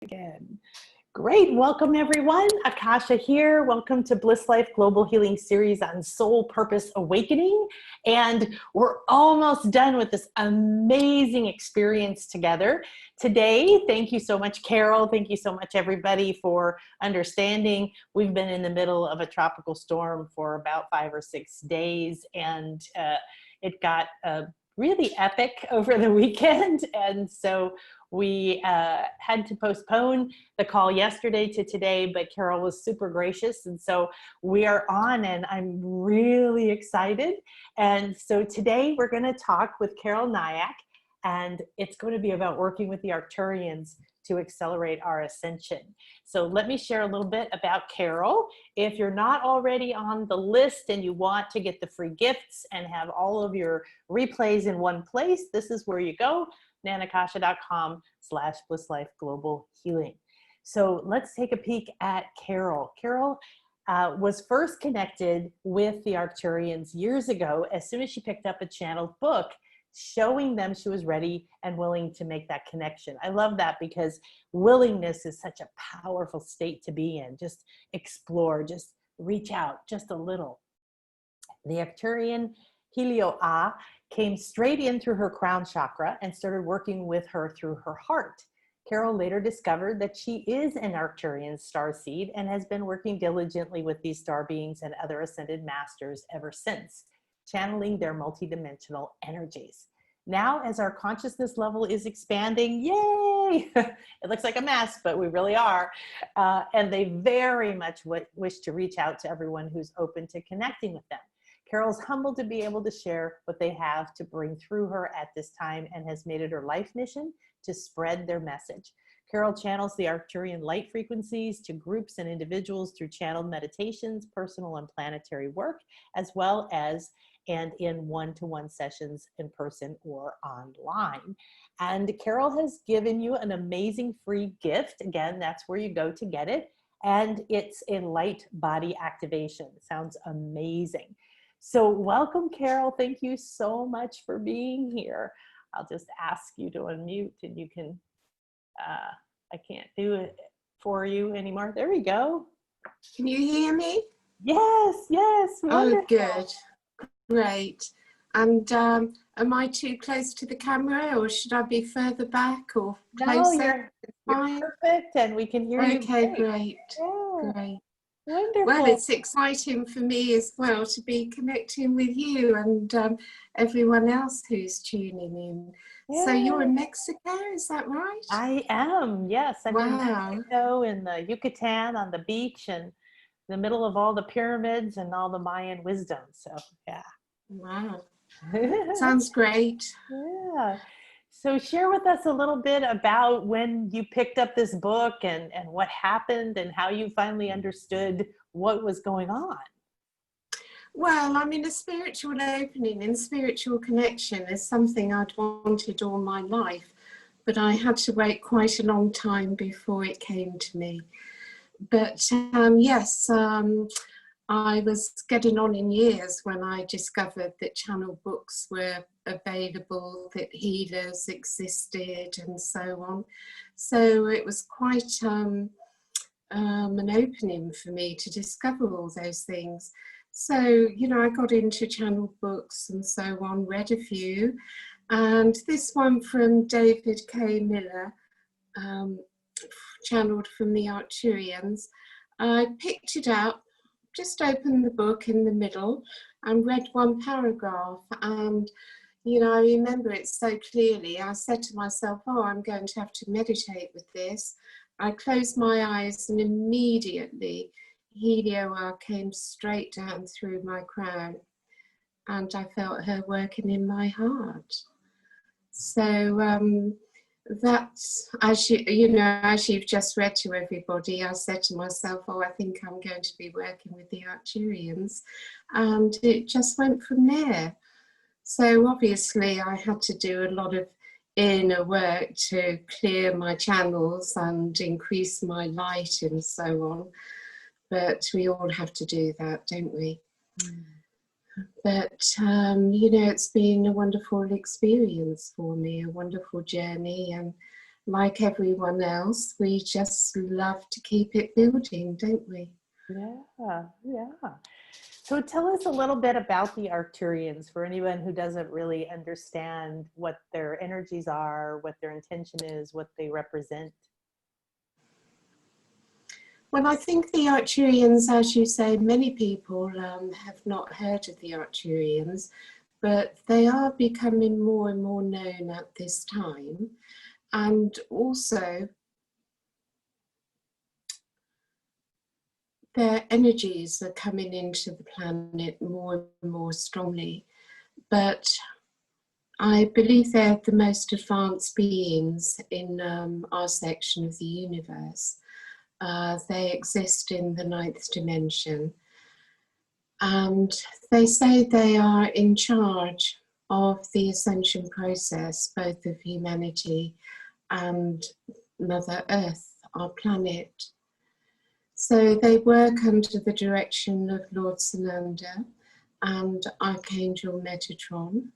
Again. Great. Welcome, everyone. Akasha here. Welcome to BlissLife Global Healing Series on Soul Purpose Awakening. And we're almost done with this amazing experience together. Today, thank you so much, Carol. Thank you so much, everybody, for understanding. We've been in the middle of a tropical storm for about 5 or 6 days, and it got really epic over the weekend. And so we had to postpone the call yesterday to today, but Carol was super gracious. And so we are on, and I'm really excited. And so today we're going to talk with Carol Nayach, and it's going to be about working with the Arcturians to accelerate our ascension. So let me share a little bit about Carol. If you're not already on the list and you want to get the free gifts and have all of your replays in one place, this is where you go. nanakasha.com/BlissLife Global Healing. So let's take a peek at Carol. Carol was first connected with the Arcturians years ago as soon as she picked up a channeled book showing them she was ready and willing to make that connection. I love that because willingness is such a powerful state to be in. Just explore, just reach out just a little. The Arcturian Helio-Ah came straight in through her crown chakra and started working with her through her heart. Carol later discovered that she is an Arcturian Starseed and has been working diligently with these star beings and other ascended masters ever since, channeling their multidimensional energies. Now, as our consciousness level is expanding, yay! It looks like a mess, but we really are. And they very much wish to reach out to everyone who's open to connecting with them. Carol's humbled to be able to share what they have to bring through her at this time and has made it her life mission to spread their message. Carol channels the Arcturian Light frequencies to groups and individuals through channeled meditations, personal and planetary work, as well as and in one-to-one sessions in person or online. And Carol has given you an amazing free gift. Again, that's where you go to get it. And it's a light body activation. Sounds amazing. So welcome, Carol. Thank you so much for being here. I'll just ask you to unmute and you can, I can't do it for you anymore. There we go. Can you hear me? Yes, yes. Wonderful. Oh, good. Great. And am I too close to the camera, or should I be further back or closer? No, you're perfect, and we can hear you. Okay, great. Yeah. Great. Wonderful. Well, it's exciting for me as well to be connecting with you and everyone else who's tuning in. Yeah. So you're in Mexico, is that right? I am, yes. I'm in Mexico, in the Yucatan, on the beach, and in the middle of all the pyramids and all the Mayan wisdom. So, yeah. Wow. Sounds great. Yeah. So share with us a little bit about when you picked up this book and what happened and how you finally understood what was going on. Well, I mean, a spiritual opening and spiritual connection is something I'd wanted all my life, but I had to wait quite a long time before it came to me. But yes, I was getting on in years when I discovered that channel books were available, that healers existed, and so on. So it was quite an opening for me to discover all those things. So, you know, I got into channel books and so on, read a few, and this one from David K. Miller, channeled from the Arcturians. I picked it up, just opened the book in the middle and read one paragraph, and you know, I remember it so clearly. I said to myself, oh, I'm going to have to meditate with this. I closed my eyes and immediately Helio-Ah came straight down through my crown, and I felt her working in my heart. So that's, as you know, as you've just read to everybody, I said to myself, oh, I think I'm going to be working with the Arcturians, and it just went from there. So obviously I had to do a lot of inner work to clear my channels and increase my light and so on, but we all have to do that, don't we? Mm. But, you know, it's been a wonderful experience for me, a wonderful journey, and like everyone else, we just love to keep it building, don't we? Yeah, yeah. So tell us a little bit about the Arcturians for anyone who doesn't really understand what their energies are, what their intention is, what they represent. Well, I think the Arcturians, as you say, many people have not heard of the Arcturians, but they are becoming more and more known at this time. And also, their energies are coming into the planet more and more strongly. But I believe they're the most advanced beings in our section of the universe. They exist in the 9th dimension. And they say they are in charge of the ascension process, both of humanity and Mother Earth, our planet. So they work under the direction of Lord Sananda and Archangel Metatron.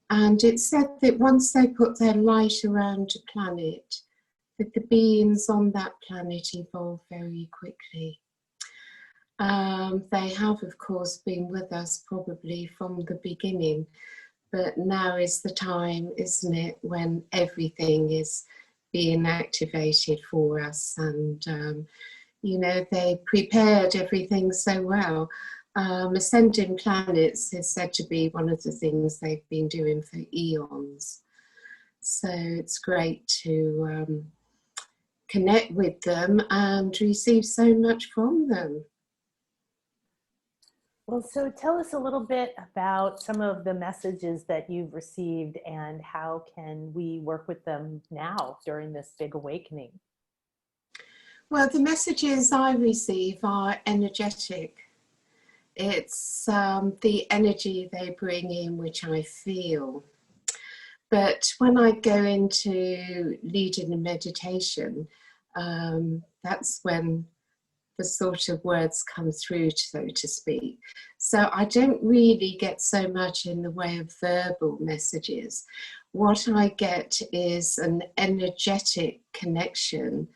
And it's said that once they put their light around a planet, that the beings on that planet evolve very quickly. They have, of course, been with us probably from the beginning, but now is the time, isn't it, when everything is being activated for us. And, you know, they prepared everything so well. Ascending planets is said to be one of the things they've been doing for eons. So it's great to connect with them and receive so much from them. Well, so tell us a little bit about some of the messages that you've received and how can we work with them now during this big awakening? Well, the messages I receive are energetic. It's the energy they bring in, which I feel. But when I go into leading a meditation, that's when the sort of words come through, so to speak. So I don't really get so much in the way of verbal messages. What I get is an energetic connection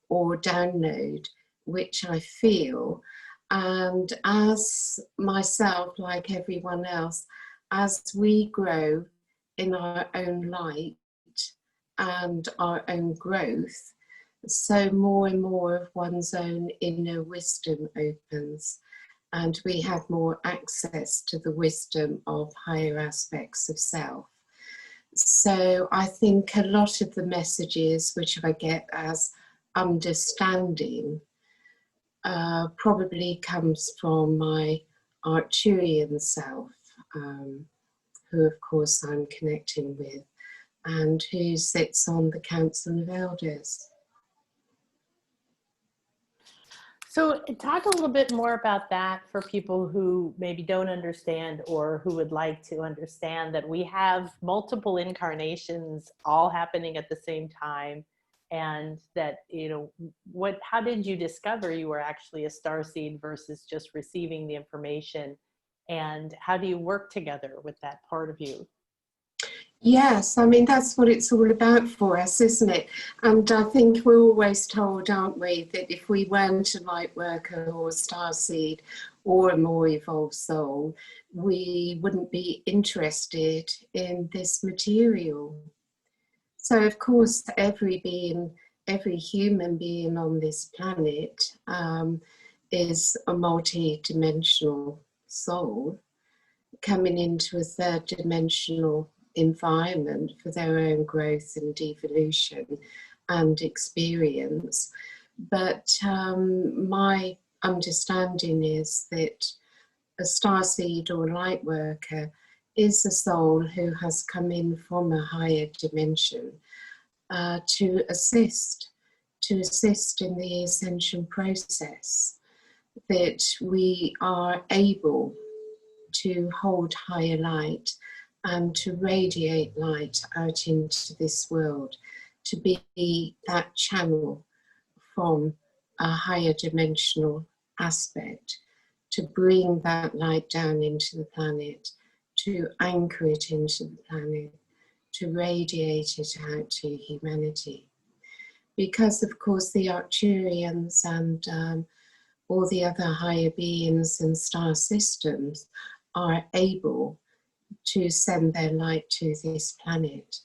or download, which I feel. And as myself, like everyone else, as we grow in our own light and our own growth, so more and more of one's own inner wisdom opens, and we have more access to the wisdom of higher aspects of self. So I think a lot of the messages which I get as understanding probably comes from my Arcturian self, who of course I'm connecting with, and who sits on the Council of Elders. So talk a little bit more about that for people who maybe don't understand or who would like to understand that we have multiple incarnations all happening at the same time, and that, you know, how did you discover you were actually a starseed versus just receiving the information, and how do you work together with that part of you? Yes, I mean, that's what it's all about for us, isn't it? And I think we're always told, aren't we, that if we weren't a light worker or a starseed or a more evolved soul, we wouldn't be interested in this material. So, of course, every being, every human being on this planet is a multi-dimensional soul coming into a third-dimensional environment for their own growth and evolution and experience. But my understanding is that a starseed or light worker is a soul who has come in from a higher dimension to assist in the ascension process, that we are able to hold higher light and to radiate light out into this world, to be that channel from a higher dimensional aspect, to bring that light down into the planet, to anchor it into the planet, to radiate it out to humanity. Because, of course, the Arcturians and all the other higher beings and star systems are able to send their light to this planet,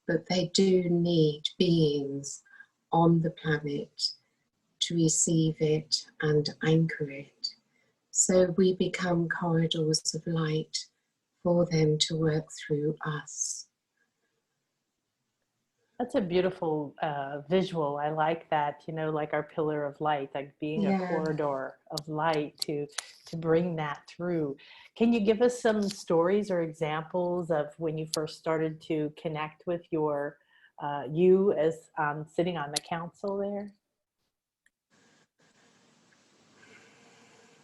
but they do need beings on the planet to receive it and anchor it. So we become corridors of light for them to work through us. That's a beautiful visual. I like that, you know, like our pillar of light, like being a corridor of light to bring that through. Can you give us some stories or examples of when you first started to connect with your, you as sitting on the council there?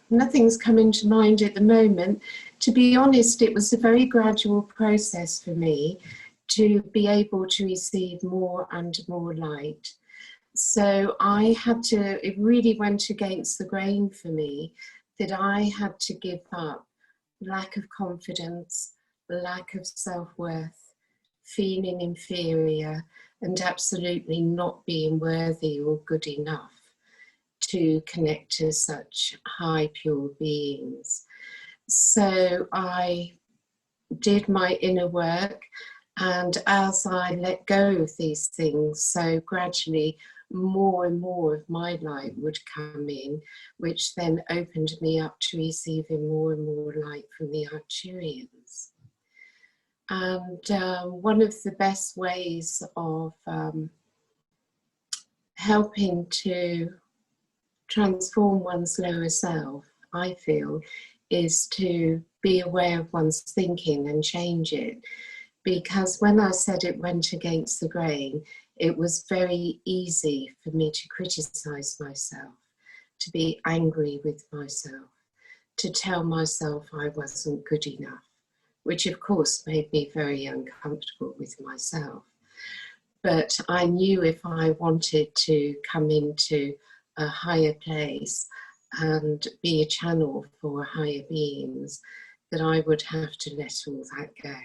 Nothing's coming to mind at the moment. To be honest, it was a very gradual process for me to be able to receive more and more light. So I had to, it really went against the grain for me that I had to give up lack of confidence, lack of self-worth, feeling inferior, and absolutely not being worthy or good enough to connect to such high pure beings. So I did my inner work, and as I let go of these things, so gradually more and more of my light would come in, which then opened me up to receiving more and more light from the Arcturians. And one of the best ways of helping to transform one's lower self, I feel, is to be aware of one's thinking and change it. Because when I said it went against the grain, it was very easy for me to criticize myself, to be angry with myself, to tell myself I wasn't good enough, which of course made me very uncomfortable with myself. But I knew if I wanted to come into a higher place and be a channel for higher beings, that I would have to let all that go.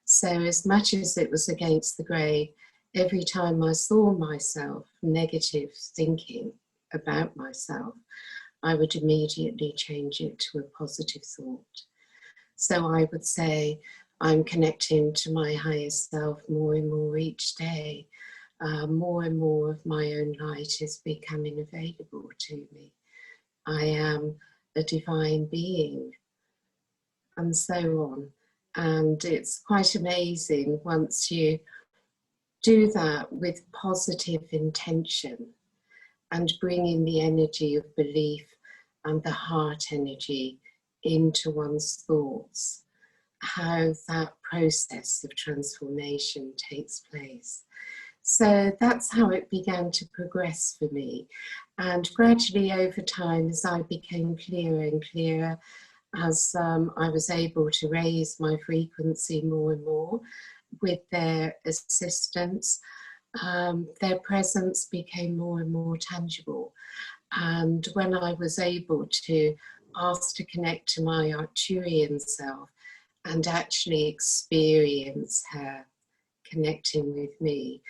So as much as it was against the grain, every time I saw myself negative thinking about myself, I would immediately change it to a positive thought. So I would say, I'm connecting to my higher self more and more each day. More and more of my own light is becoming available to me. I am a divine being, and so on. And it's quite amazing once you do that with positive intention and bringing the energy of belief and the heart energy into one's thoughts, how that process of transformation takes place. So that's how it began to progress for me. And gradually over time, as I became clearer and clearer, as I was able to raise my frequency more and more with their assistance, their presence became more and more tangible. And when I was able to ask to connect to my Arcturian self and actually experience her connecting with me,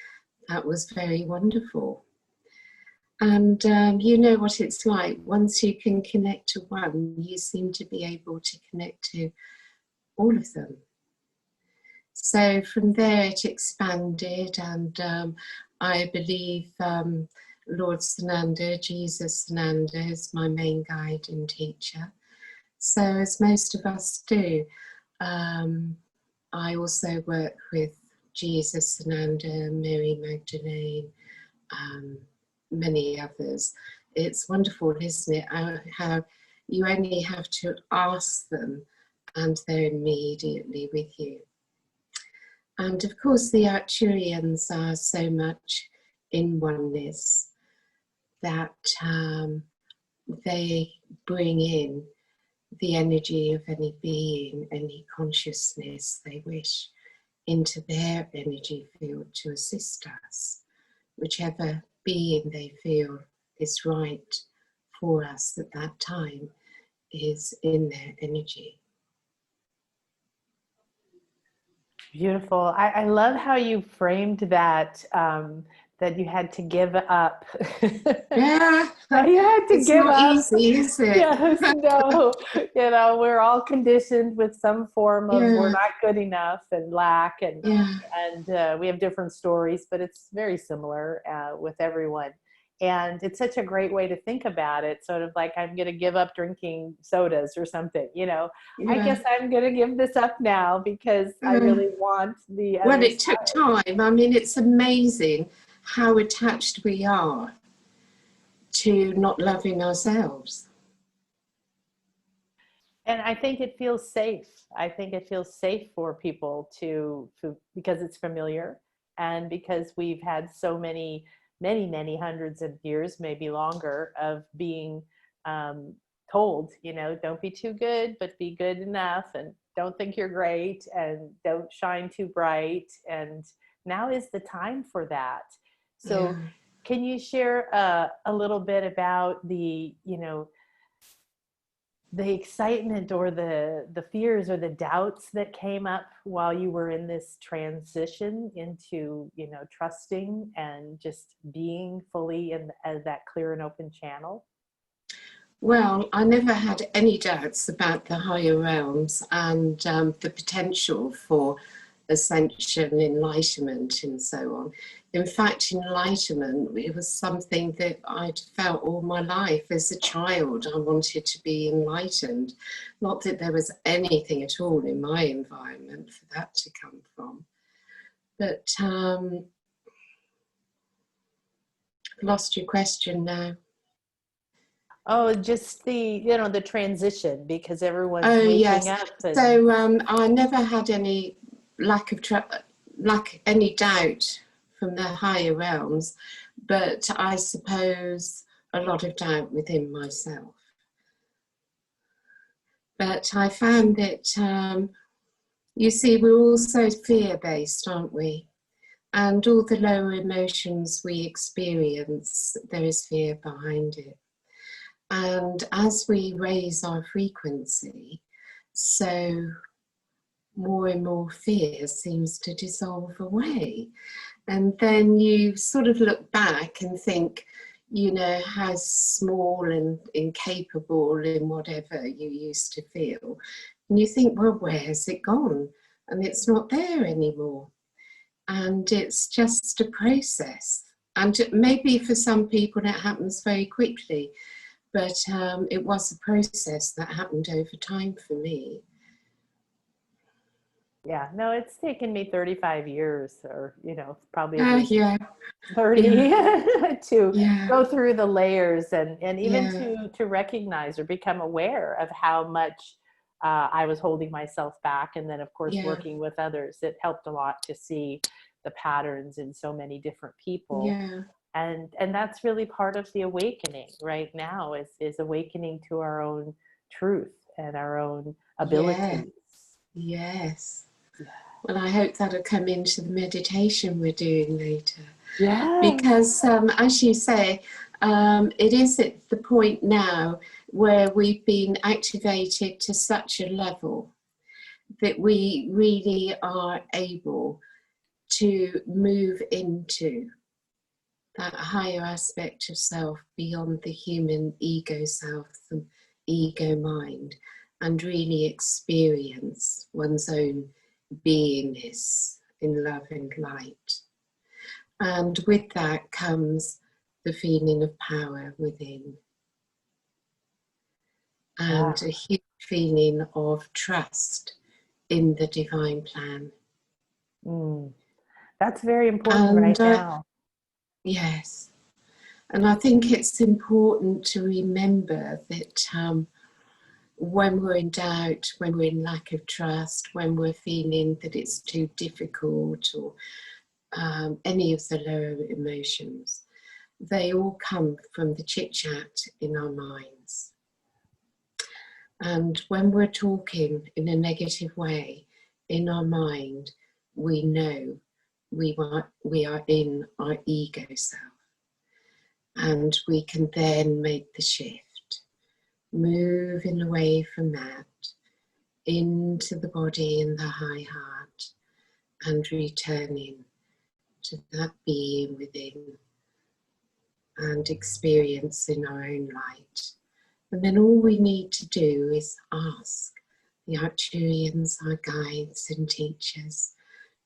that was very wonderful. And you know what it's like, once you can connect to one, you seem to be able to connect to all of them. So from there it expanded, and I believe Lord Sananda, Jesus Sananda, is my main guide and teacher. So as most of us do, I also work with Jesus Sananda, Mary Magdalene, many others. It's wonderful, isn't it, how you only have to ask them and they're immediately with you. And of course the Arcturians are so much in oneness that they bring in the energy of any being, any consciousness they wish, into their energy field to assist us, whichever being they feel is right for us at that time is in their energy. Beautiful. I love how you framed that, that you had to give up. Yeah, That you had to it's give not up. easy, is it? Yes, no. We're all conditioned with some form of we're Yeah, not good enough and lack, yeah, and we have different stories, but it's very similar with everyone. And it's such a great way to think about it, sort of like I'm going to give up drinking sodas or something. I yeah. guess I'm going to give this up now because I Uh, really want the well, other it took side. time. I mean, it's amazing how attached we are to not loving ourselves. And I think it feels safe. I think it feels safe for people to because it's familiar, and because we've had so many hundreds of years, maybe longer, of being um, told, don't be too good, but be good enough, and don't think you're great, and don't shine too bright. And now is the time for that. Yeah. So, can you share a little bit about the excitement or the fears or the doubts that came up while you were in this transition into trusting and just being fully in as that clear and open channel? Well, I never had any doubts about the higher realms and the potential for ascension, enlightenment, and so on. In fact, enlightenment, it was something that I'd felt all my life. As a child, I wanted to be enlightened. Not that there was anything at all in my environment for that to come from. But lost your question now. Oh, just the transition, because everyone's Oh waking yes. up and So I never had any lack of lack any doubt from the higher realms, but I suppose a lot of doubt within myself. But I found that you see, we're also fear-based, aren't we? And all the lower emotions we experience, there is fear behind it. And as we raise our frequency, so more and more fear seems to dissolve away. And then you sort of look back and think, how small and incapable in whatever you used to feel. And you think, well, where's it gone? And it's not there anymore. And it's just a process. And maybe for some people it happens very quickly, but it was a process that happened over time for me. yeah, no, it's taken me 35 years, or probably at least Yeah, 30, yeah, to yeah, go through the layers, and even yeah, to recognize or become aware of how much I was holding myself back. And then, of course, yeah, working with others, it helped a lot to see the patterns in so many different people. yeah, And that's really part of the awakening right now, is awakening to our own truth and our own yeah, abilities. yes. Well, I hope that'll come into the meditation we're doing later. Yeah. Because, as you say, it is at the point now where we've been activated to such a level that we really are able to move into that higher aspect of self beyond the human ego self, the ego mind, and really experience one's own beingness in love and light. And with that comes the feeling of power within, Yeah. and a huge feeling of trust in the divine plan. Mm. That's very important And right now. yes, and I think it's important to remember that when we're in doubt, when we're in lack of trust, when we're feeling that it's too difficult, or any of the lower emotions, they all come from the chit chat in our minds. And when we're talking in a negative way in our mind, we know we are in our ego self. And we can then make the shift, moving away from that into the body and the high heart, and returning to that being within and experiencing our own light. And then all we need to do is ask the Arcturians, our guides and teachers,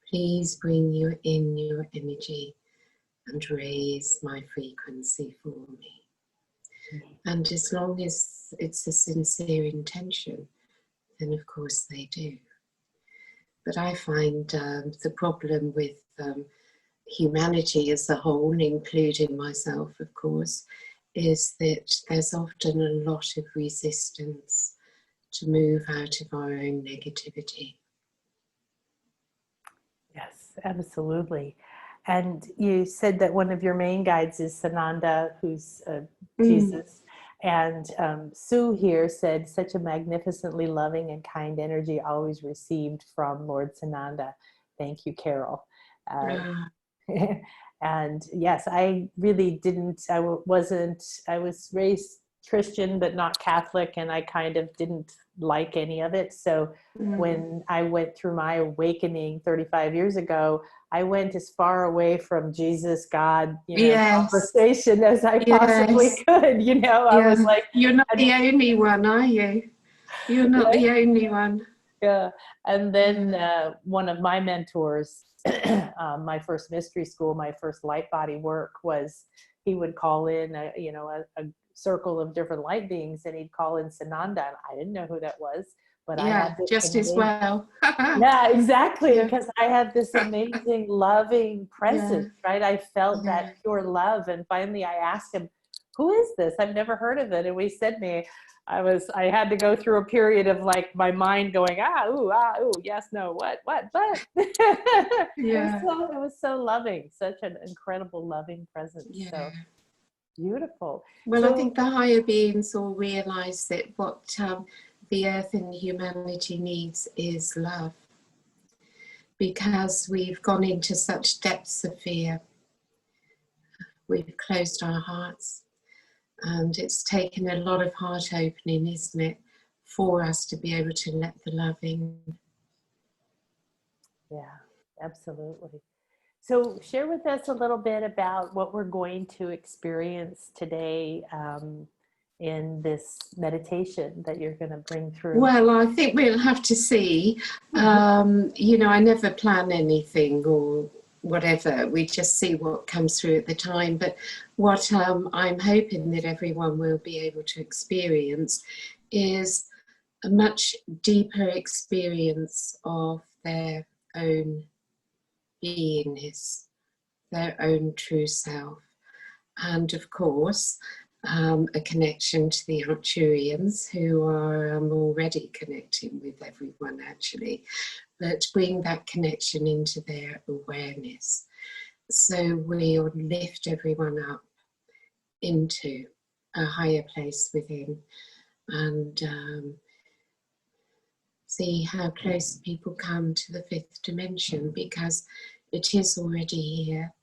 please bring you in your energy and raise my frequency for me. And as long as it's a sincere intention, then of course they do. But I find the problem with humanity as a whole, including myself of course, is that there's often a lot of resistance to move out of our own negativity. Yes, absolutely. And you said that one of your main guides is Sananda, who's Jesus. And Sue here said, such a magnificently loving and kind energy always received from Lord Sananda. Thank you, Carol. And yes, I really didn't, I was raised Christian, but not Catholic, and I kind of didn't like any of it. So when I went through my awakening 35 years ago, I went as far away from Jesus, God, conversation as I possibly could, I was like, you're not the only one, are you? You're not the only one. Yeah. And then one of my mentors, my first mystery school, my first light body work was, he would call in a circle of different light beings, and he'd call in Sananda, and I didn't know who that was, but I had this just as well. Yeah, exactly, because I had this amazing loving presence, right? I felt that pure love, and finally I asked him, who is this? I've never heard of it. And he said to me, I had to go through a period of like my mind going, ooh, yes, no, what, but it was so loving, such an incredible loving presence. So beautiful. Well, I think the higher beings all realize that what the earth and humanity needs is love, because we've gone into such depths of fear. We've closed our hearts, and it's taken a lot of heart opening, isn't it, for us to be able to let the love in. Yeah, absolutely. So share with us a little bit about what we're going to experience today in this meditation that you're going to bring through. Well, I think we'll have to see. I never plan anything or whatever. We just see what comes through at the time. But what I'm hoping that everyone will be able to experience is a much deeper experience of their own beingness, their own true self. And of course, a connection to the Arcturians, who are already connecting with everyone actually, but bring that connection into their awareness. So we'll lift everyone up into a higher place within, and see how close people come to the fifth dimension, because it is already here.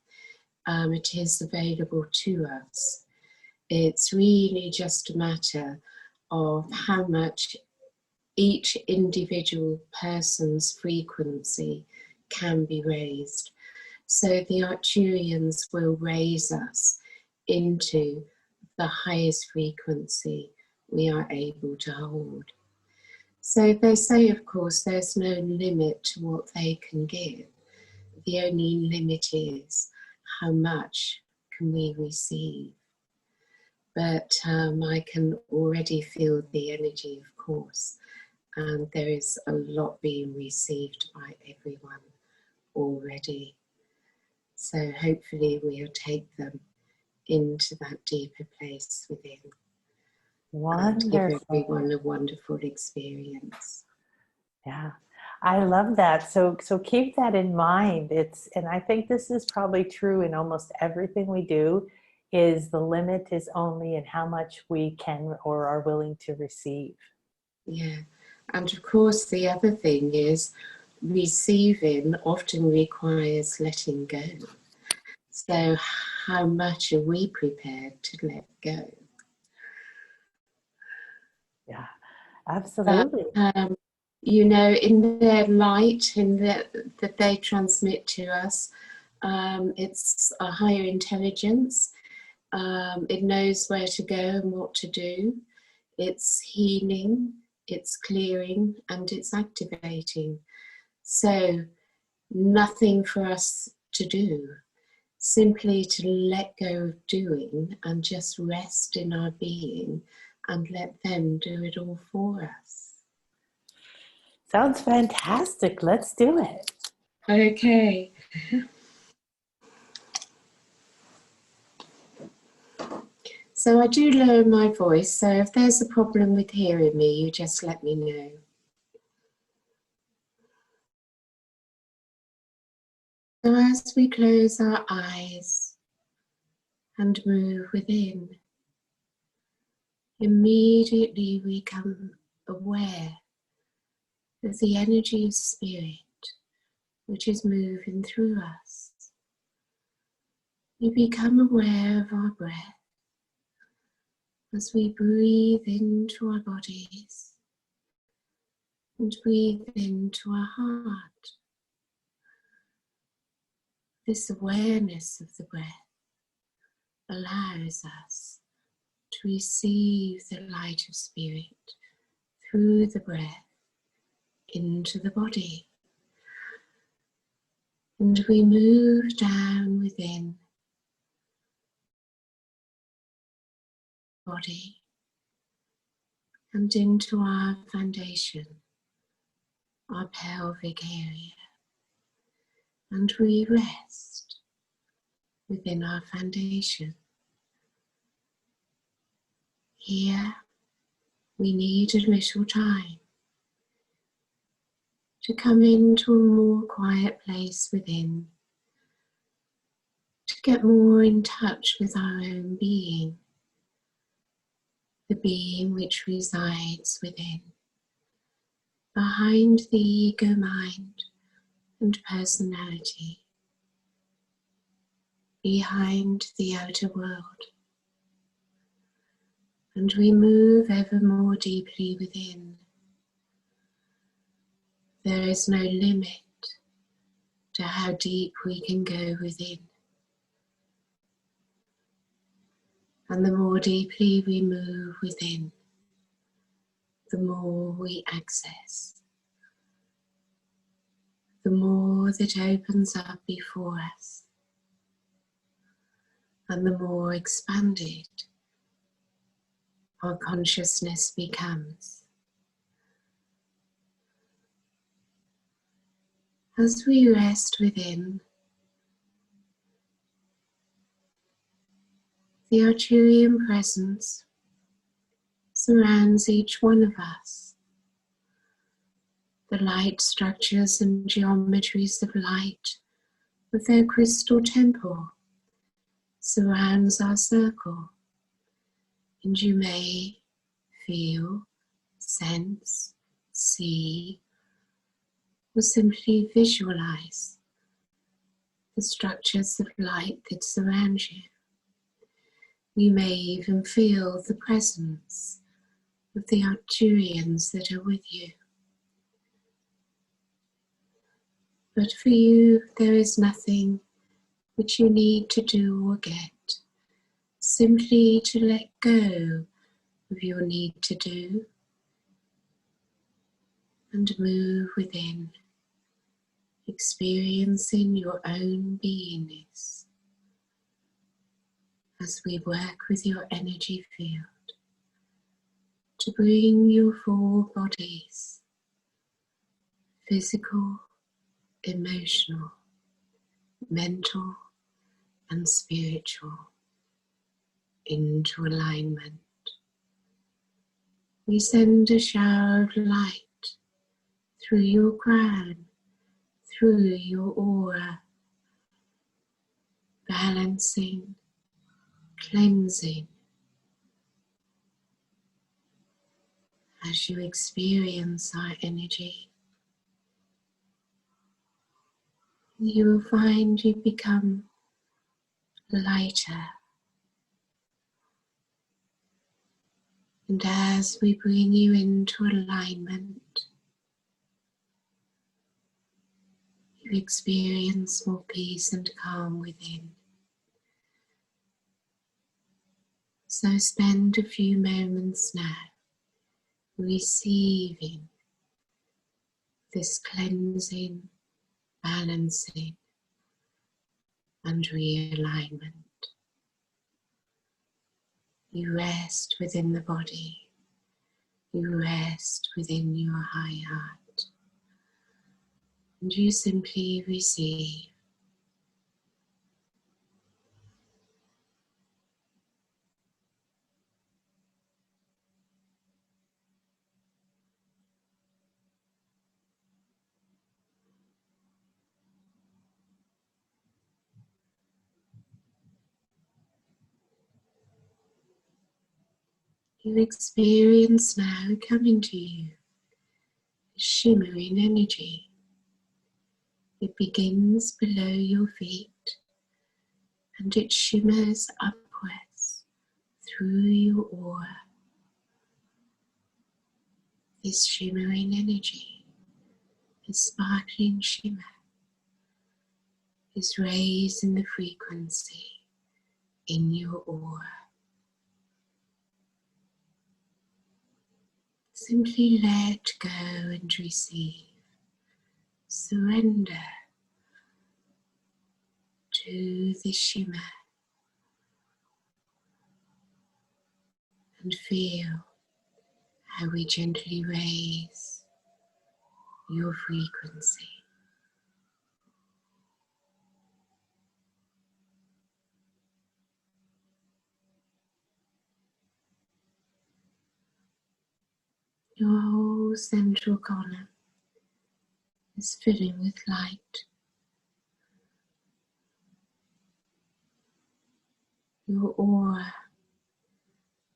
It is available to us. It's really just a matter of how much each individual person's frequency can be raised. So the Arcturians will raise us into the highest frequency we are able to hold. So they say, of course, there's no limit to what they can give. The only limit is how much can we receive. But I can already feel the energy, of course, and there is a lot being received by everyone already. So hopefully we'll take them into that deeper place within. Wonderful. And give everyone a wonderful experience. Yeah, I love that. So keep that in mind. And I think this is probably true in almost everything we do, is the limit is only in how much we can or are willing to receive. Yeah, and of course the other thing is receiving often requires letting go. So how much are we prepared to let go? Yeah, absolutely. you know, in their light, that they transmit to us. It's a higher intelligence. It knows where to go and what to do. It's healing, it's clearing, and it's activating. So nothing for us to do, simply to let go of doing and just rest in our being and let them do it all for us. Sounds fantastic. Let's do it. Okay. So I do lower my voice, so if there's a problem with hearing me, you just let me know. So as we close our eyes and move within, immediately we become aware of the energy of spirit which is moving through us. We become aware of our breath as we breathe into our bodies and breathe into our heart. This awareness of the breath allows us to receive the light of spirit through the breath into the body. And we move down within the body and into our foundation, our pelvic area. And we rest within our foundation. Here we need a little time to come into a more quiet place within, to get more in touch with our own being, the being which resides within, behind the ego mind and personality, behind the outer world. And we move ever more deeply within. There is no limit to how deep we can go within. And the more deeply we move within, the more we access, the more that opens up before us, and the more expanded our consciousness becomes. As we rest within, the Arcturian presence surrounds each one of us. The light structures and geometries of light with their crystal temple surrounds our circle, and you may feel, sense, see, or simply visualize the structures of light that surround you. You may even feel the presence of the Arcturians that are with you. But for you, there is nothing which you need to do or get, simply to let go of your need to do and move within, experiencing your own beingness as we work with your energy field to bring your four bodies, physical, emotional, mental, and spiritual, into alignment. We send a shower of light through your crown, through your aura, balancing, cleansing, as you experience our energy. You will find you become lighter. And as we bring you into alignment, to experience more peace and calm within. So spend a few moments now receiving this cleansing, balancing, and realignment. You rest within the body. You rest within your high heart. And you simply receive. You experience now coming to you a shimmering energy. It begins below your feet and it shimmers upwards through your aura. This shimmering energy, this sparkling shimmer, is raising the frequency in your aura. Simply let go and receive. Surrender to the shimmer and feel how we gently raise your frequency. Your whole central column is filling with light. Your aura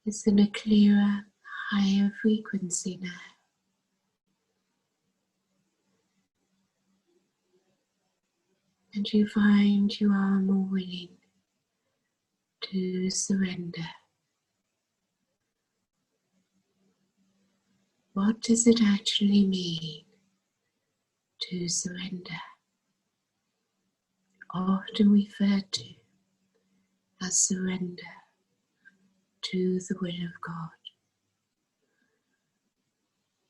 is in a clearer, higher frequency now. And you find you are more willing to surrender. What does it actually mean to surrender? Often referred to as surrender to the will of God.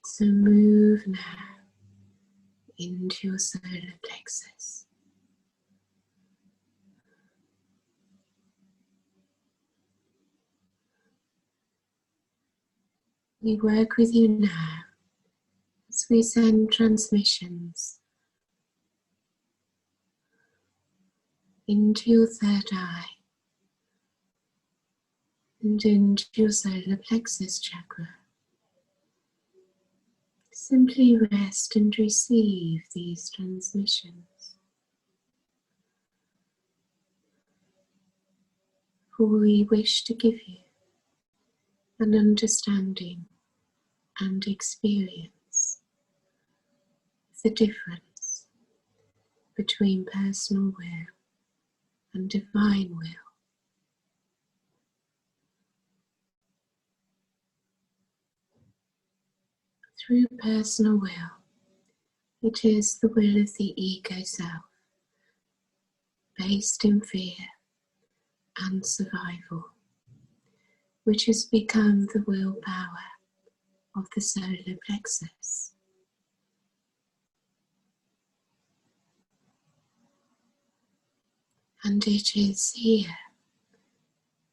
So move now into your solar plexus. We work with you now as we send transmissions into your third eye and into your solar plexus chakra. Simply rest and receive these transmissions. For we wish to give you an understanding and experience of the difference between personal will and divine will. Through personal will, it is the will of the ego self, based in fear and survival, which has become the willpower of the solar plexus. And it is here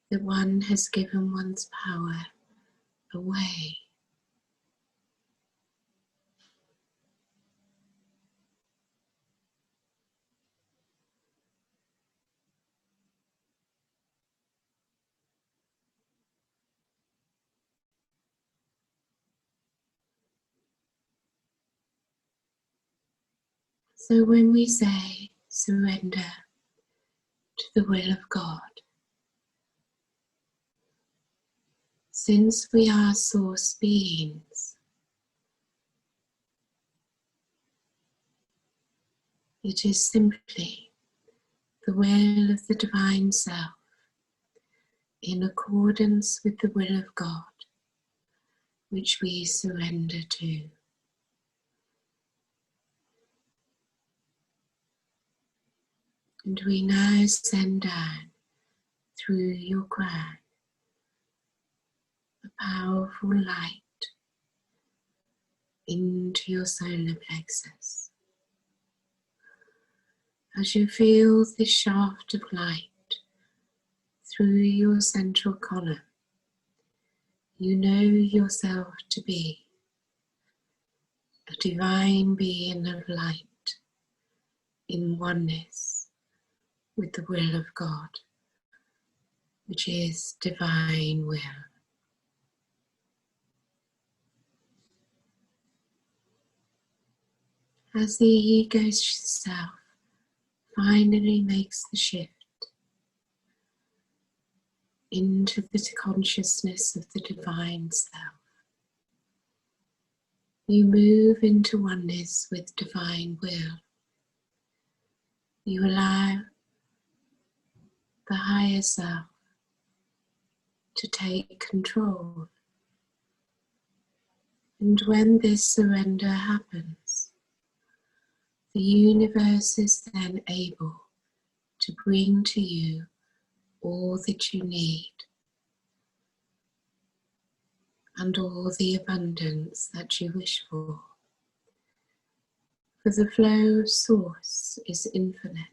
that one has given one's power away. So when we say surrender to the will of God, since we are source beings, it is simply the will of the divine self in accordance with the will of God, which we surrender to. And we now send down through your crown a powerful light into your solar plexus. As you feel this shaft of light through your central column, you know yourself to be a divine being of light in oneness with the will of God, which is divine will. As the ego's self finally makes the shift into the consciousness of the divine self, you move into oneness with divine will. You allow the higher self to take control. And when this surrender happens, the universe is then able to bring to you all that you need and all the abundance that you wish for. For the flow of source is infinite.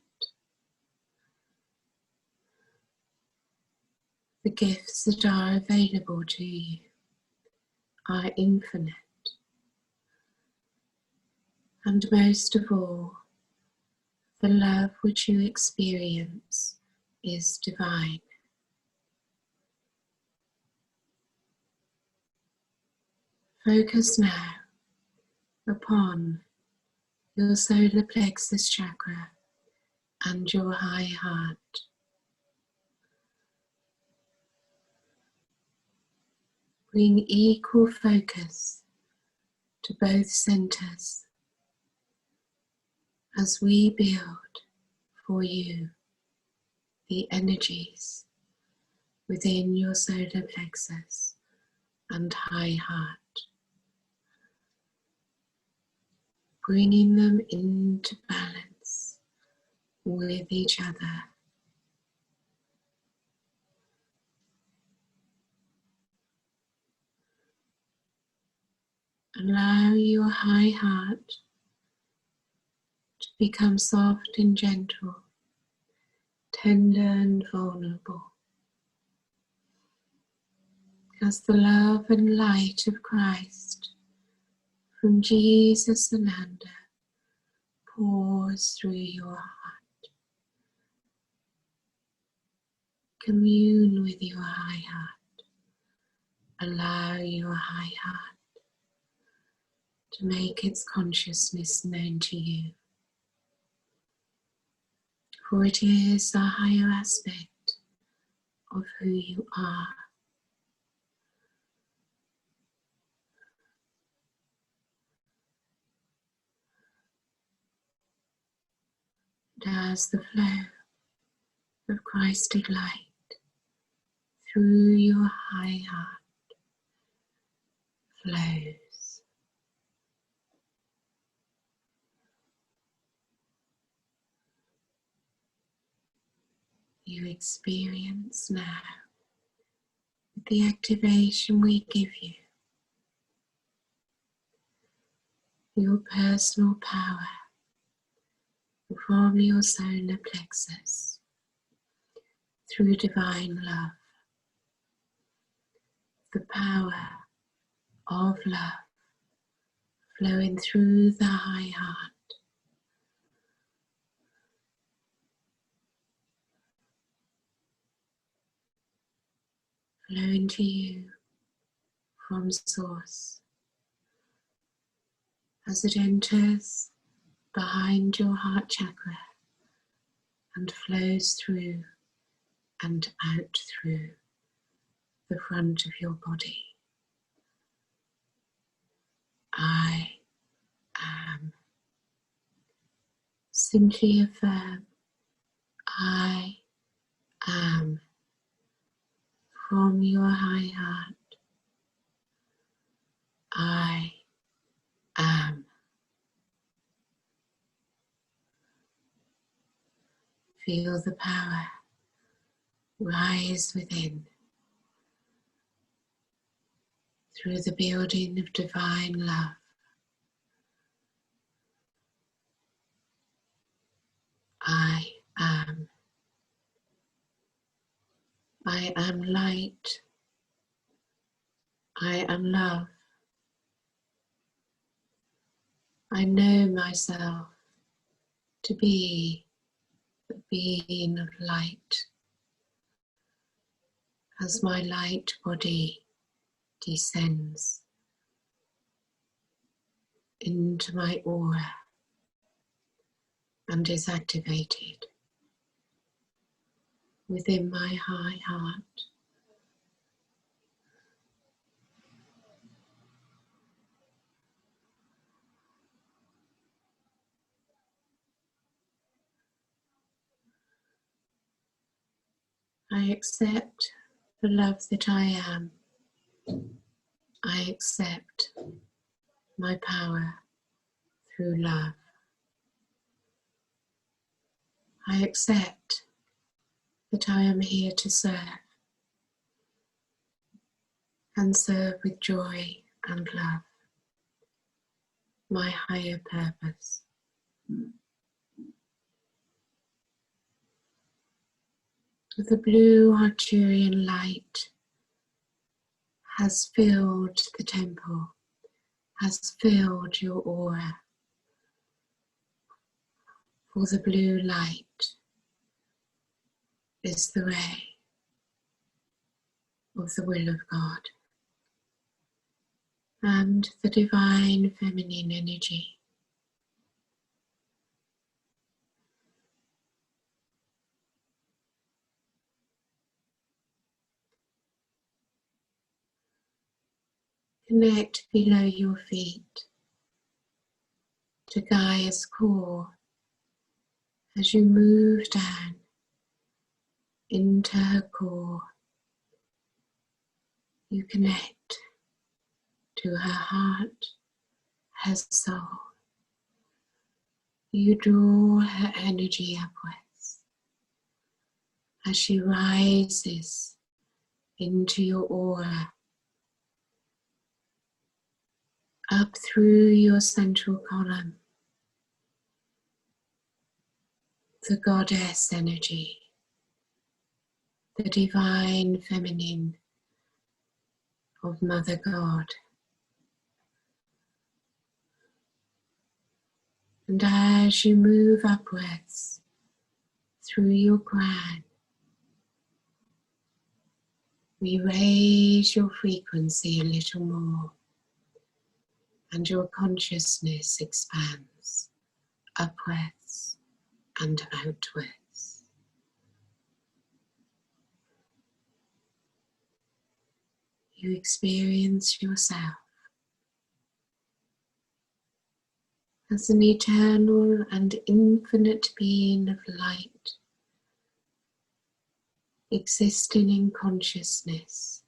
The gifts that are available to you are infinite. And most of all, the love which you experience is divine. Focus now upon your solar plexus chakra and your high heart. Bring equal focus to both centers as we build for you the energies within your solar plexus and high heart, bringing them into balance with each other. Allow your high heart to become soft and gentle, tender and vulnerable, as the love and light of Christ from Jesus Ananda pours through your heart. Commune with your high heart. Allow your high heart to make its consciousness known to you. For it is a higher aspect of who you are. And as the flow of Christic light through your high heart flows, you experience now, with the activation we give you, your personal power from your solar plexus through divine love, the power of love flowing through the high heart, flowing to you from source as it enters behind your heart chakra and flows through and out through the front of your body. I am. Simply affirm, I am, from your high heart. I am. Feel the power rise within through the building of divine love. I am. I am light. I am love. I know myself to be the being of light. As my light body descends into my aura and is activated within my high heart. I accept the love that I am. I accept my power through love. I accept that I am here to serve and serve with joy and love, my higher purpose. The blue Arcturian light has filled the temple, has filled your aura. For the blue light is the ray of the will of God and the divine feminine energy. Connect below your feet to Gaia's core as you move down into her core. You connect to her heart, her soul. You draw her energy upwards as she rises into your aura, up through your central column, the goddess energy, the divine feminine of Mother God. And as you move upwards through your crown, we raise your frequency a little more, and your consciousness expands upwards and outwards. You experience yourself as an eternal and infinite being of light, existing in consciousness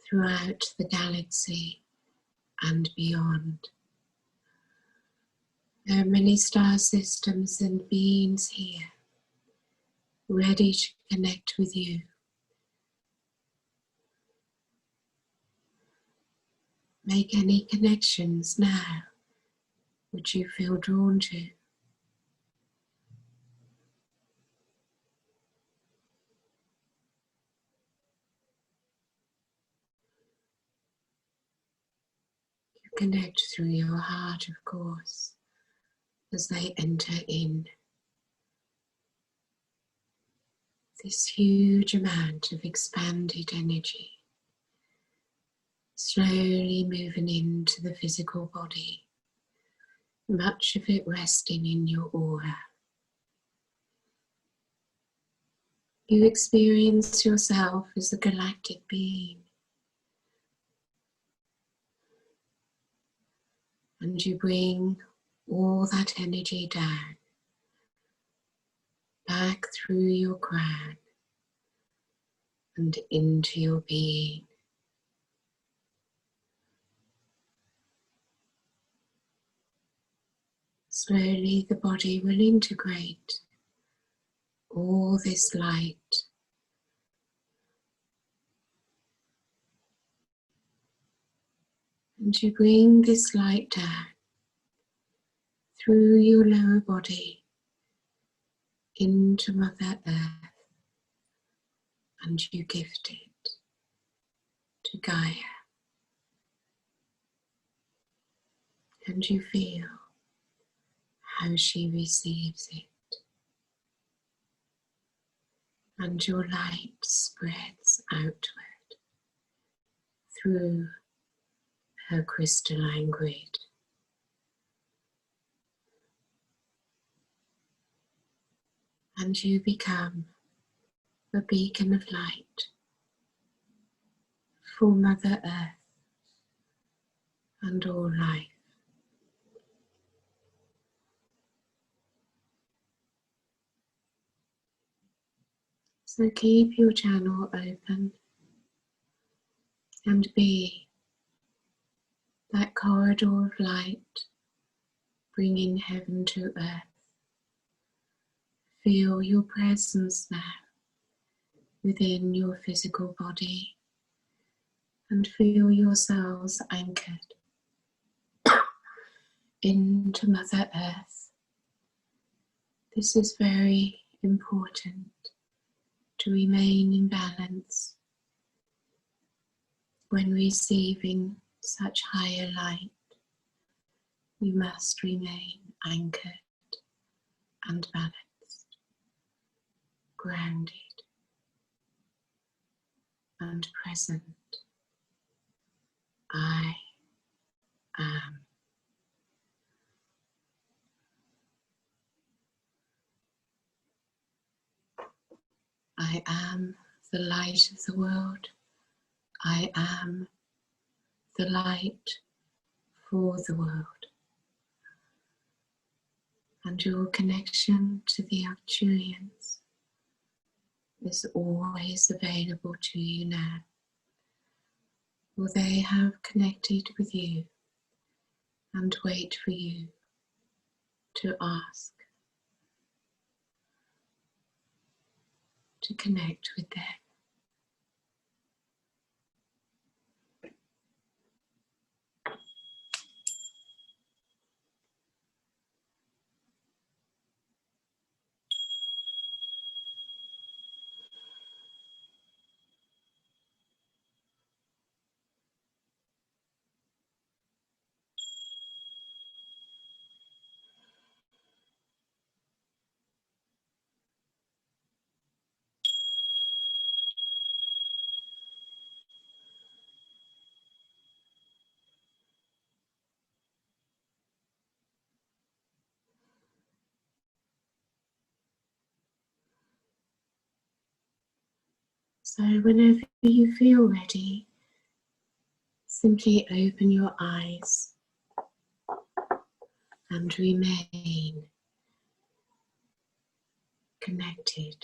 throughout the galaxy and beyond. There are many star systems and beings here, ready to connect with you. Make any connections now which you feel drawn to. You connect through your heart, of course, as they enter in. This huge amount of expanded energy, slowly moving into the physical body, much of it resting in your aura. You experience yourself as a galactic being, and you bring all that energy down, back through your crown and into your being. Slowly the body will integrate all this light. And you bring this light down through your lower body into Mother Earth, and you gift it to Gaia. And you feel how she receives it. And your light spreads outward through her crystalline grid. And you become a beacon of light for Mother Earth and all life. So keep your channel open and be that corridor of light, bringing heaven to earth. Feel your presence now within your physical body and feel yourselves anchored into Mother Earth. This is very important, to remain in balance when receiving such higher light. We must remain anchored and balanced, grounded and present. I am. I am the light of the world. I am the light for the world. And your connection to the Arcturians is always available to you now, for they have connected with you and wait for you to ask to connect with them. So whenever you feel ready, simply open your eyes and remain connected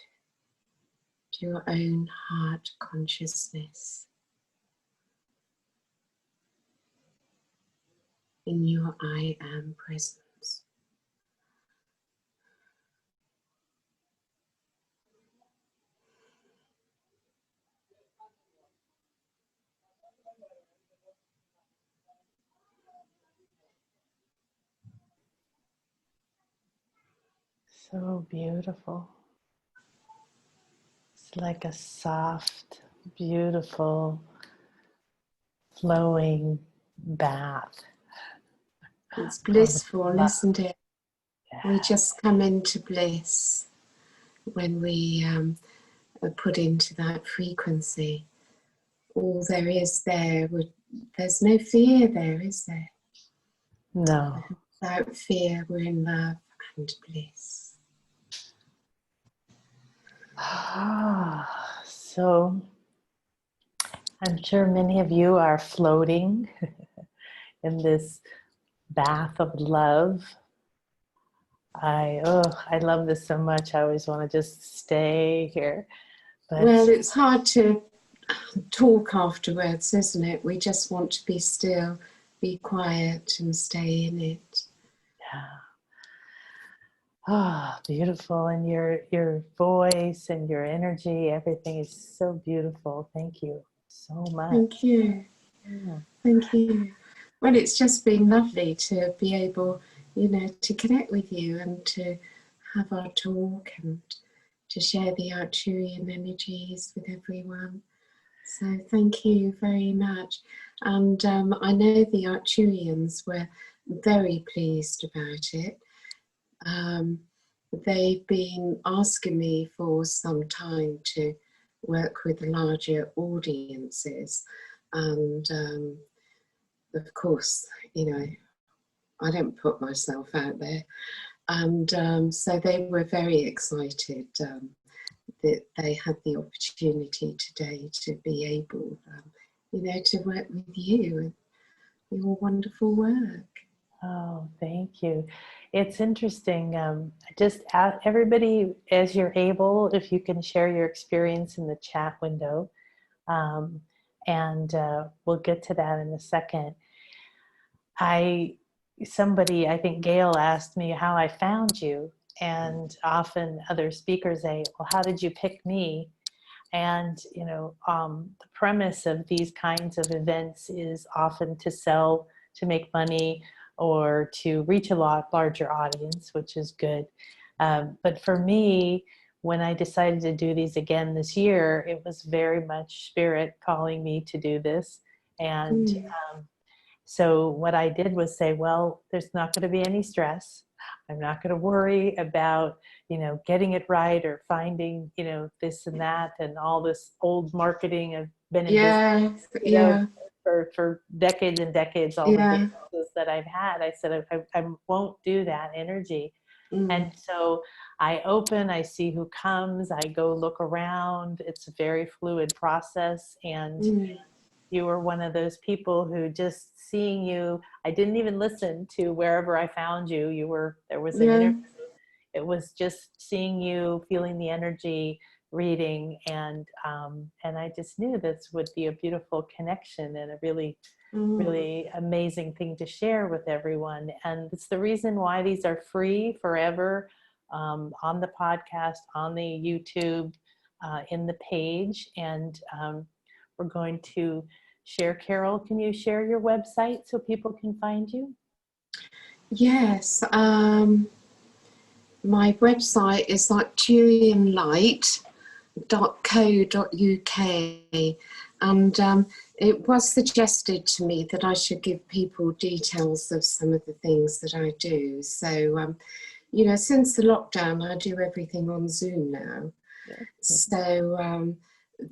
to your own heart consciousness in your I am presence. So beautiful. It's like a soft, beautiful, flowing bath. It's blissful, isn't it? Yeah. We just come into bliss when we are put into that frequency. All there is there, there's no fear there, is there? No. Without fear, we're in love and bliss. So I'm sure many of you are floating in this bath of love. I love this so much. I always want to just stay here. But well, it's hard to talk afterwards, isn't it? We just want to be still, be quiet and stay in it. Ah, beautiful. And your voice and your energy, everything is so beautiful. Thank you so Thank much. you. Yeah. Thank you. Well, it's just been lovely to be able, to connect with you and to have our talk and to share the Arcturian energies with everyone. So thank you very much. And I know the Arcturians were very pleased about it. They've been asking me for some time to work with larger audiences. And of course, I don't put myself out there. And so they were very excited that they had the opportunity today to be able, to work with you and your wonderful work. Oh, thank you. It's interesting. Just ask everybody, as you're able, if you can share your experience in the chat window. Um, and we'll get to that in a second. Somebody, I think Gail asked me how I found you. And often other speakers say, well, how did you pick me? And, the premise of these kinds of events is often to sell, to make money, or to reach a lot larger audience, which is good. But for me, when I decided to do these again this year, it was very much spirit calling me to do this. And so what I did was say, well, there's not going to be any stress. I'm not going to worry about, getting it right or finding, this and that and all this old marketing. I've been in business, Yeah, for decades and decades, all the yeah. businesses that I've had. I said, I won't do that energy. And Mm, so I see who comes, I go look around. It's a very fluid process. And mm, you were one of those people who, just seeing you, I didn't even listen to wherever I found you. There was an yeah. interview. It was just seeing you, feeling the energy, reading, and I just knew this would be a beautiful connection and a really, Mm, really amazing thing to share with everyone. And it's the reason why these are free forever, on the podcast, on the YouTube, in the page. And we're going to share. Carol, can you share your website so people can find you? yes. My website is arcturianlight.co.uk, and it was suggested to me that I should give people details of some of the things that I do. So, since the lockdown, I do everything on Zoom now. Yeah. So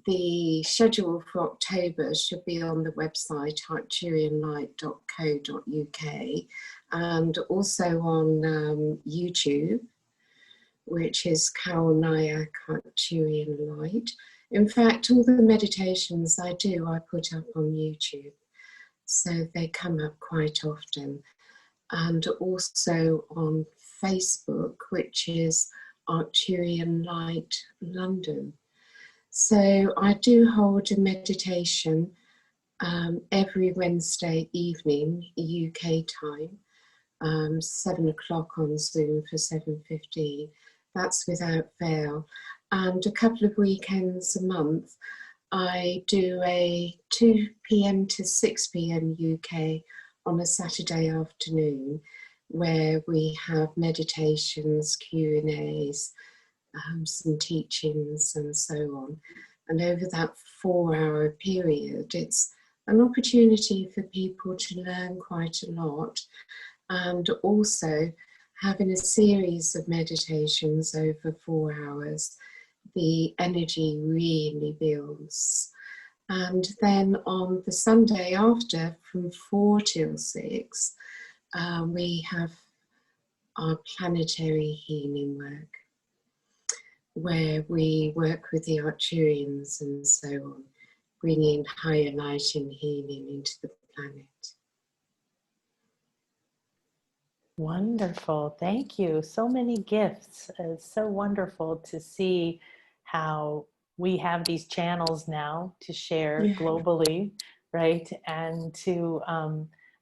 the schedule for October should be on the website arcturianlight.co.uk, and also on YouTube, which is Carol Nayach Arcturian Light. In fact, all the meditations I do, I put up on YouTube, so they come up quite often. And also on Facebook, which is Arcturian Light London. So I do hold a meditation every Wednesday evening, UK time, 7 o'clock on Zoom for 7:15. That's without fail. And a couple of weekends a month, I do a 2 p.m. to 6 p.m. UK on a Saturday afternoon, where we have meditations, Q&As, some teachings and so on. And over that 4-hour period, it's an opportunity for people to learn quite a lot, and also having a series of meditations over 4 hours, the energy really builds. And then on the Sunday after, from 4 till 6, we have our planetary healing work, where we work with the Arcturians and so on, bringing higher light and healing into the planet. Wonderful. Thank you. So many gifts. It's so wonderful to see how we have these channels now to share Yeah. globally, right? And to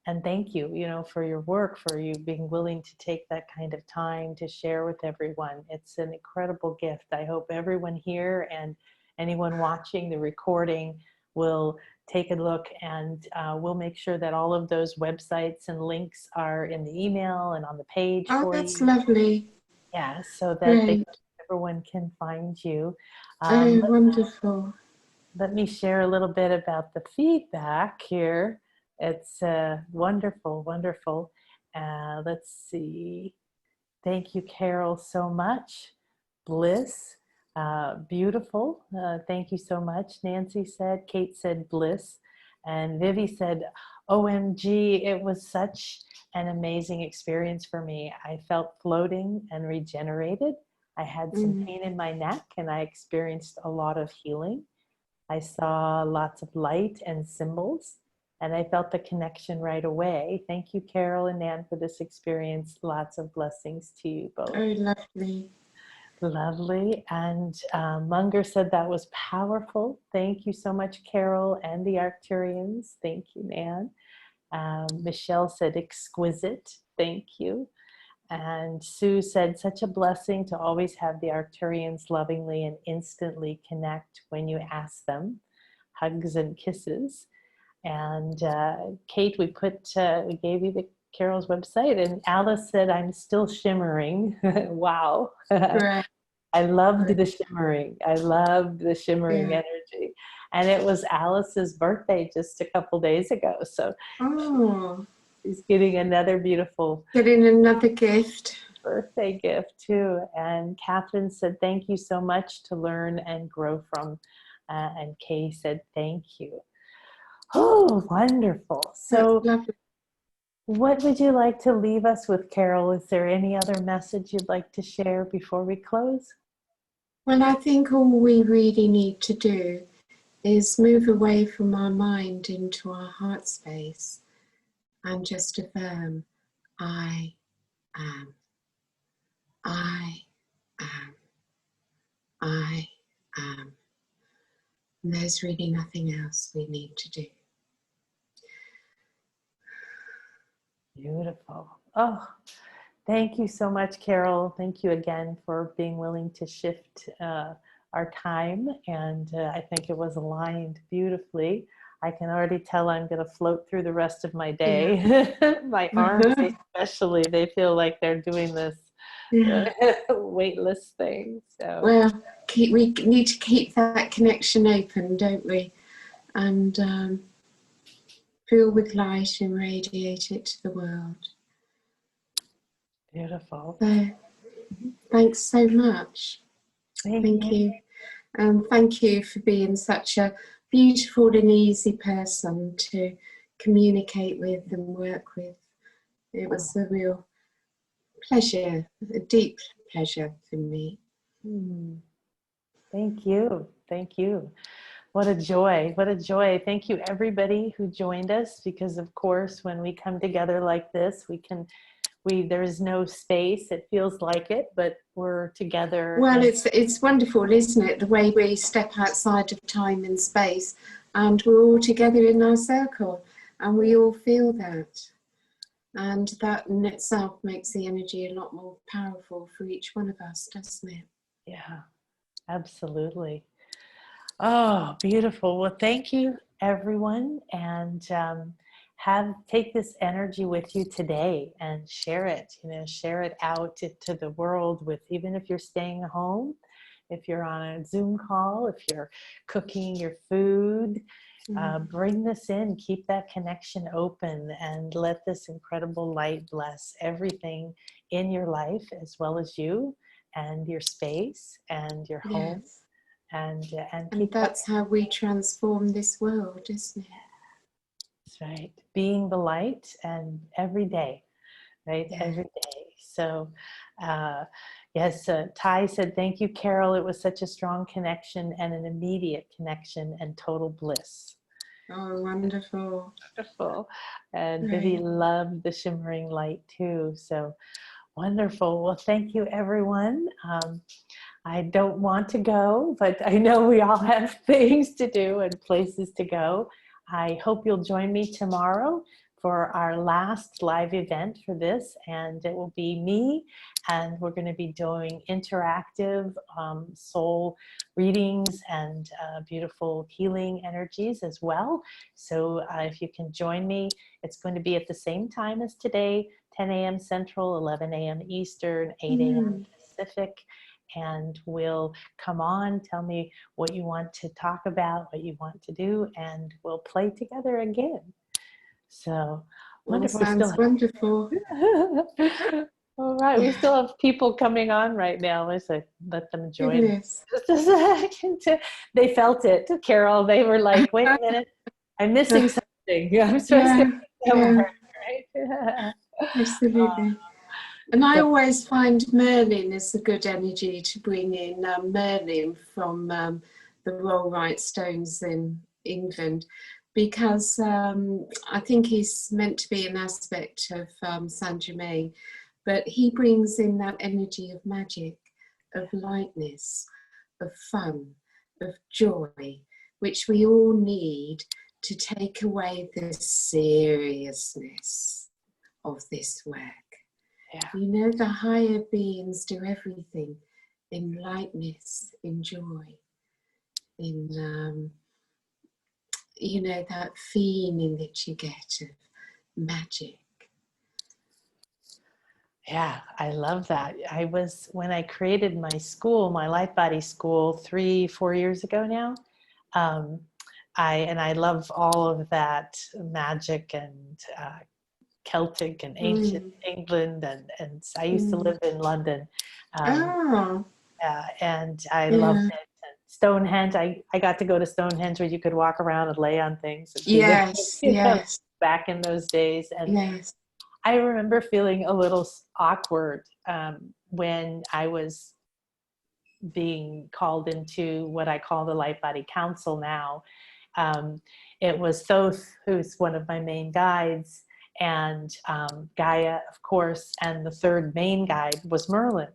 And thank you, you know, for your work, for you being willing to take that kind of time to share with everyone. It's an incredible gift. I hope everyone here and anyone watching the recording will take a look, and we'll make sure that all of those websites and links are in the email and on the page Oh, for that's you. lovely. Yeah, so that Great. everyone can find you. Oh, wonderful. Let me share a little bit about the feedback here. It's wonderful, wonderful. Let's see. Thank you, Carol, so much. Bliss, beautiful. Thank you so much. Nancy said, Kate said bliss. And Vivi said, OMG, it was such an amazing experience for me. I felt floating and regenerated. I had some pain in my neck and I experienced a lot of healing. I saw lots of light and symbols, and I felt the connection right away. Thank you, Carol and Nan, for this experience. Lots of blessings to you both. Oh, lovely. Lovely. And Munger said that was powerful. Thank you so much, Carol and the Arcturians. Thank you, Nan. Michelle said exquisite. Thank you. And Sue said, such a blessing to always have the Arcturians lovingly and instantly connect when you ask them. Hugs and kisses. And Kate, we gave you the Carol's website, and Alice said, I'm still shimmering. Wow. Right. I loved the shimmering. I loved the shimmering energy. And it was Alice's birthday just a couple days ago. So she's getting another beautiful gift. Birthday gift too. And Catherine said, thank you so much to learn and grow from. And Kay said, thank you. Oh, wonderful. So what would you like to leave us with, Carol? Is there any other message you'd like to share before we close? Well, I think all we really need to do is move away from our mind into our heart space and just affirm, I am, I am, I am. And there's really nothing else we need to do. Beautiful. Oh, thank you so much, Carol. Thank you again for being willing to shift our time. And I think it was aligned beautifully. I can already tell I'm going to float through the rest of my day. My arms especially, they feel like they're doing this weightless thing. So. Well, we need to keep that connection open, don't we? And fill with light and radiate it to the world. Beautiful. So, thanks so much. Thank you. Thank you for being such a beautiful and easy person to communicate with and work with. It was a real pleasure, a deep pleasure for me. Thank you. Thank you. What a joy. What a joy. Thank you, everybody who joined us, because of course, when we come together like this, there's no space. It feels like it, but we're together. Well, it's wonderful, isn't it? The way we step outside of time and space, and we're all together in our circle, and we all feel that. And that in itself makes the energy a lot more powerful for each one of us, doesn't it? Yeah, absolutely. Oh, beautiful. Well, thank you, everyone. And take this energy with you today and share it, share it out to the world with, even if you're staying home, if you're on a Zoom call, if you're cooking your food, bring this in, keep that connection open, and let this incredible light bless everything in your life, as well as you and your space and your home. And that's how we transform this world, isn't it? That's right. Being the light, and every day, right? Yeah. Every day. So, yes, Ty said, thank you, Carol. It was such a strong connection and an immediate connection and total bliss. Oh, wonderful. Wonderful. And Vivi loved the shimmering light too. So wonderful. Well, thank you, everyone. I don't want to go, but I know we all have things to do and places to go. I hope you'll join me tomorrow for our last live event for this, and it will be me, and we're going to be doing interactive soul readings and beautiful healing energies as well. So if you can join me, it's going to be at the same time as today, 10 a.m. Central, 11 a.m. Eastern, 8 a.m. Pacific. And we'll come on, tell me what you want to talk about, what you want to do, and we'll play together again. So wonderful. Sounds wonderful. All right, we still have people coming on right now. Let's let them join. Goodness. Just a second. They felt it, Carol. They were like, "Wait a minute, I'm missing something. I'm supposed to be somewhere." Right? Absolutely. And I always find Merlin is a good energy to bring in. Merlin from the Rollright Stones in England, because I think he's meant to be an aspect of Saint Germain, but he brings in that energy of magic, of lightness, of fun, of joy, which we all need to take away the seriousness of this work. Yeah. You know, the higher beings do everything in lightness, in joy, in, you know, that feeling that you get of magic. Yeah, I love that. When I created my school, my Light Body School 3-4 years ago now, I love all of that magic and Celtic and ancient England, and I used to live in London, and I loved it. And Stonehenge, I got to go to Stonehenge where you could walk around and lay on things. And Yes. Back in those days, and Yes. I remember feeling a little awkward when I was being called into what I call the Light Body Council now. It was Thoth, who's one of my main guides, and Gaia, of course, and the third main guide was Merlin.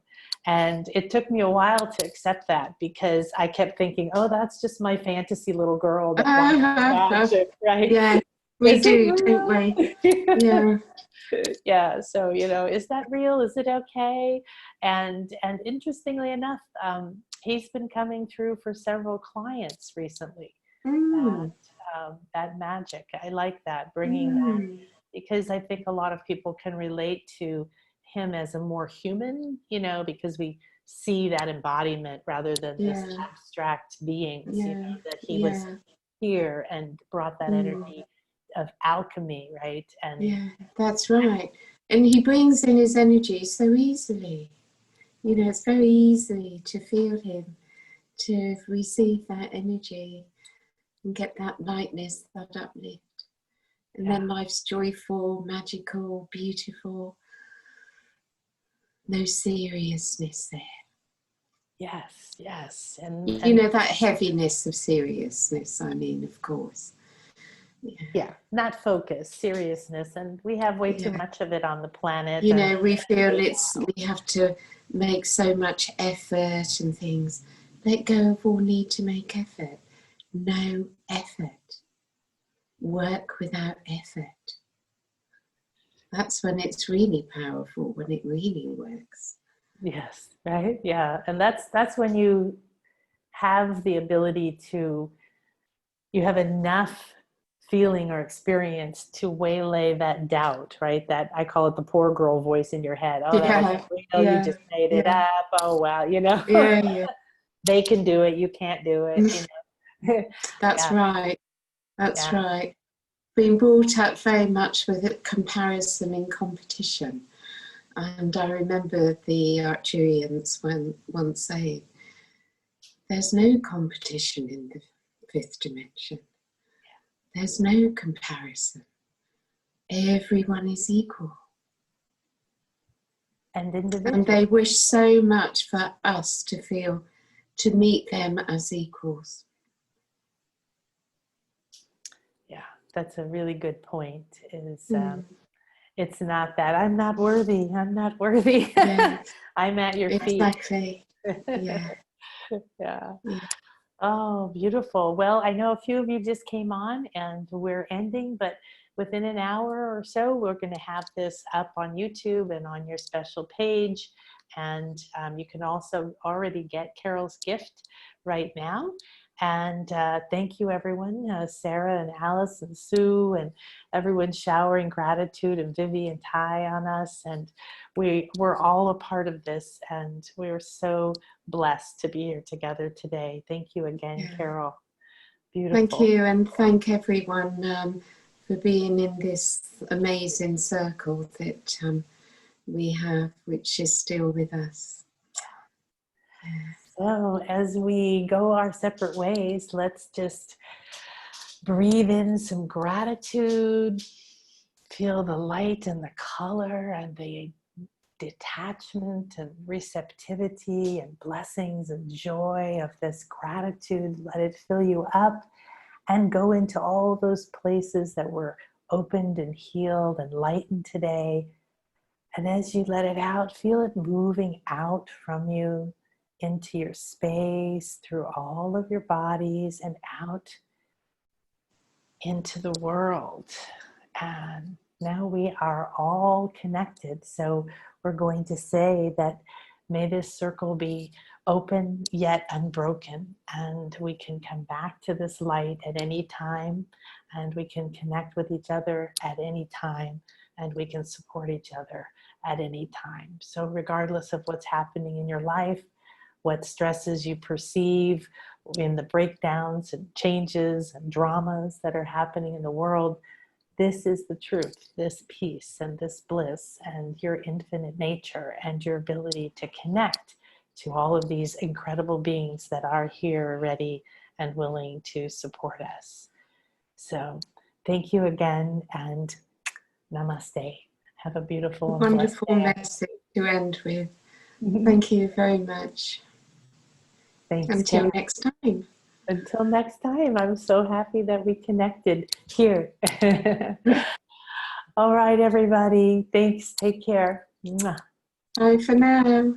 And it took me a while to accept that, because I kept thinking, oh, that's just my fantasy little girl that wants magic, right? Yeah, we do, don't we? Yeah. Yeah, so, you know, is that real? Is it okay? And interestingly enough, he's been coming through for several clients recently. That magic, I like that, bringing that, because I think a lot of people can relate to him as a more human, you know, because we see that embodiment rather than this abstract beings, you know, that he was here and brought that energy of alchemy, right? And yeah, that's right. And he brings in his energy so easily. You know, it's very easy to feel him, to receive that energy and get that lightness, that uplift. And then life's joyful, magical, beautiful. No seriousness there. Yes. And you know, that heaviness of seriousness, I mean, of course. Yeah, not focus, seriousness, and we have way too much of it on the planet. You know, we feel we have to make so much effort and things. Let go of all need to make effort. No effort. Work without effort. That's when it's really powerful, when it really works. Yes, right? Yeah, and that's when you have the ability to, you have enough feeling or experience to waylay that doubt, right? That I call it the poor girl voice in your head. Oh, that wasn't real, you just made it up. Oh, wow, you know. They can do it, you can't do it, you know. That's right. That's right. Being brought up very much with comparison and competition. And I remember the Arcturians once saying, there's no competition in the fifth dimension. There's no comparison. Everyone is equal. And individual. And they wish so much for us to meet them as equals. Yeah, that's a really good point. It's not that I'm not worthy. Yes. I'm at your feet. Exactly. Yeah. Yeah. Oh, beautiful. Well, I know a few of you just came on and we're ending, but within an hour or so, we're going to have this up on YouTube and on your special page. And you can also already get Carol's gift right now. And thank you, everyone, Sarah and Alice and Sue and everyone showering gratitude, and Vivi and Ty on us. And we're all a part of this, and we're so blessed to be here together today. Thank you again, Yeah. Carol. Thank Beautiful. you, and thank everyone for being in this amazing circle that we have, which is still with us. So as we go our separate ways, let's just breathe in some gratitude, feel the light and the color and the detachment and receptivity and blessings and joy of this gratitude. Let it fill you up and go into all those places that were opened and healed and lightened today. And as you let it out, feel it moving out from you into your space, through all of your bodies, and out into the world. And now we are all connected. So we're going to say that may this circle be open yet unbroken, and we can come back to this light at any time, and we can connect with each other at any time, and we can support each other at any time. So regardless of what's happening in your life, what stresses you perceive in the breakdowns and changes and dramas that are happening in the world, this is the truth, this peace and this bliss and your infinite nature and your ability to connect to all of these incredible beings that are here ready and willing to support us. So thank you again, and namaste. Have a beautiful and blessed Wonderful day. message to end with. Thank you very much. Thanks, Until Carol. next time. Until next time, I'm so happy that we connected here. All right, everybody. Thanks. Take care. Mwah. Bye for now.